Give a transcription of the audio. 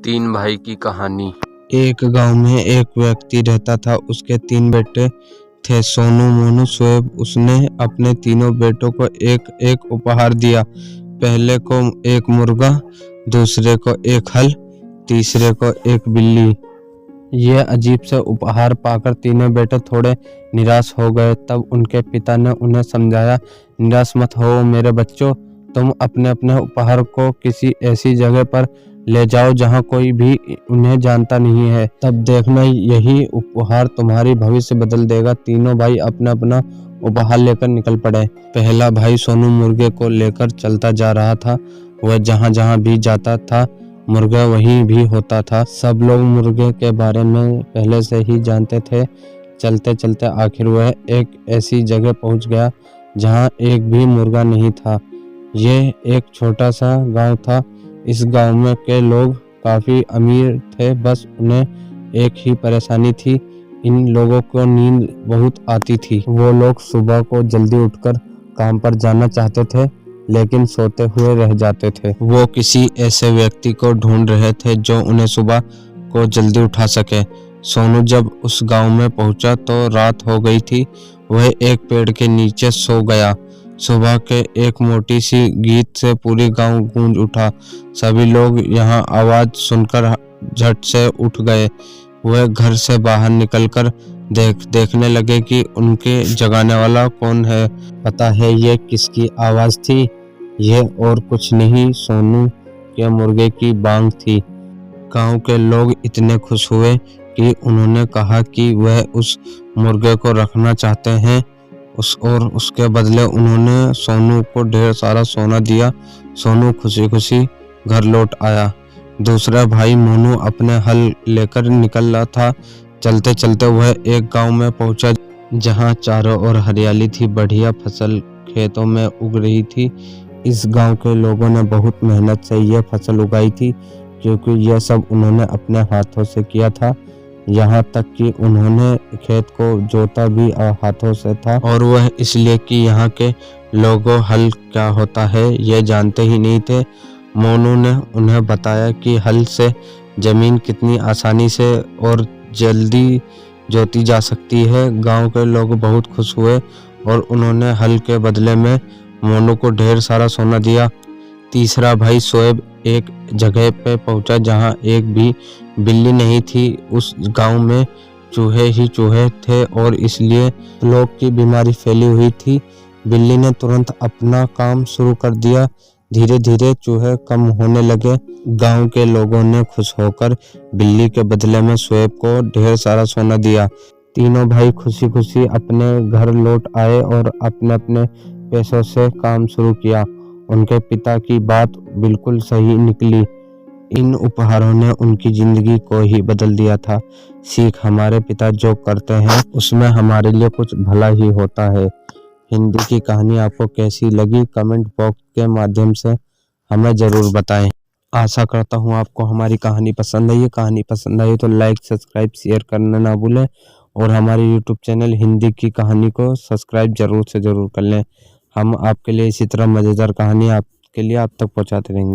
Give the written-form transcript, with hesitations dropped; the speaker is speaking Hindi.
तीन भाई की कहानी। एक गांव में एक व्यक्ति रहता था। उसके 3 बेटे थे, सोनू, मोनू, शोएब। उसने अपने तीनों बेटों को एक एक उपहार दिया। पहले को एक मुर्गा, दूसरे को एक हल, तीसरे को एक बिल्ली। यह अजीब से उपहार पाकर तीनों बेटे थोड़े निराश हो गए। तब उनके पिता ने उन्हें समझाया, निराश मत हो मेरे बच्चों, तुम अपने अपने उपहार को किसी ऐसी जगह पर ले जाओ जहां कोई भी उन्हें जानता नहीं है। तब देखना यही उपहार तुम्हारी भविष्य बदल देगा। तीनों भाई अपना अपना उपहार लेकर निकल पड़े। पहला भाई सोनू मुर्गे को लेकर चलता जा रहा था। वह जहां जहां भी जाता था मुर्गा वहीं भी होता था। सब लोग मुर्गे के बारे में पहले से ही जानते थे। चलते चलते आखिर वह एक ऐसी जगह पहुंच गया जहां एक भी मुर्गा नहीं था। यह एक छोटा सा गांव था। इस गांव में के लोग काफी अमीर थे, बस उन्हें एक ही परेशानी थी, इन लोगों को नींद बहुत आती थी। वो लोग सुबह को जल्दी उठकर काम पर जाना चाहते थे, लेकिन सोते हुए रह जाते थे। वो किसी ऐसे व्यक्ति को ढूंढ रहे थे जो उन्हें सुबह को जल्दी उठा सके। सोनू जब उस गांव में पहुंचा तो रात हो गई थी। वह एक पेड़ के नीचे सो गया। सुबह के एक मोटी सी गीत से पूरी गांव गूंज उठा। सभी लोग यहाँ आवाज सुनकर झट से उठ गए। वह घर से बाहर निकलकर देखने लगे कि उनके जगाने वाला कौन है। पता है ये किसकी आवाज थी? यह और कुछ नहीं, सोनू के मुर्गे की बांग थी। गांव के लोग इतने खुश हुए कि उन्होंने कहा कि वह उस मुर्गे को रखना चाहते हैं। उसके बदले उन्होंने सोनू को ढेर सारा सोना दिया। सोनू खुशी खुशी घर लौट आया। दूसरा भाई मोनू अपने हल लेकर निकल रहा था। चलते चलते वह एक गांव में पहुंचा जहां चारों ओर हरियाली थी, बढ़िया फसल खेतों में उग रही थी। इस गांव के लोगों ने बहुत मेहनत से यह फसल उगाई थी, क्योंकि यह सब उन्होंने अपने हाथों से किया था। यहाँ तक कि उन्होंने खेत को जोता भी हाथों से था, और वह इसलिए कि यहाँ के लोगों हल क्या होता है यह जानते ही नहीं थे। मोनू ने उन्हें बताया कि हल से जमीन कितनी आसानी से और जल्दी जोती जा सकती है। गांव के लोग बहुत खुश हुए और उन्होंने हल के बदले में मोनू को ढेर सारा सोना दिया। तीसरा भाई शोएब एक जगह पे पहुंचा जहां एक भी बिल्ली नहीं थी। उस गांव में चूहे ही चूहे थे और इसलिए लोग की बीमारी फैली हुई थी। बिल्ली ने तुरंत अपना काम शुरू कर दिया। धीरे धीरे चूहे कम होने लगे। गांव के लोगों ने खुश होकर बिल्ली के बदले में शोएब को ढेर सारा सोना दिया। तीनों भाई खुशी खुशी अपने घर लौट आए और अपने अपने पैसों से काम शुरू किया। उनके पिता की बात बिल्कुल सही निकली। इन उपहारों ने उनकी जिंदगी को ही बदल दिया था। सीख, हमारे पिता जो करते हैं उसमें हमारे लिए कुछ भला ही होता है। हिंदी की कहानी आपको कैसी लगी कमेंट बॉक्स के माध्यम से हमें जरूर बताएं। आशा करता हूं आपको हमारी कहानी पसंद आई है। कहानी पसंद आई तो लाइक, सब्सक्राइब, शेयर करना ना भूलें, और हमारे यूट्यूब चैनल हिंदी की कहानी को सब्सक्राइब जरूर से जरूर कर लें। हम आपके लिए इसी तरह मज़ेदार कहानी आपके लिए आप तक पहुंचाते रहेंगे।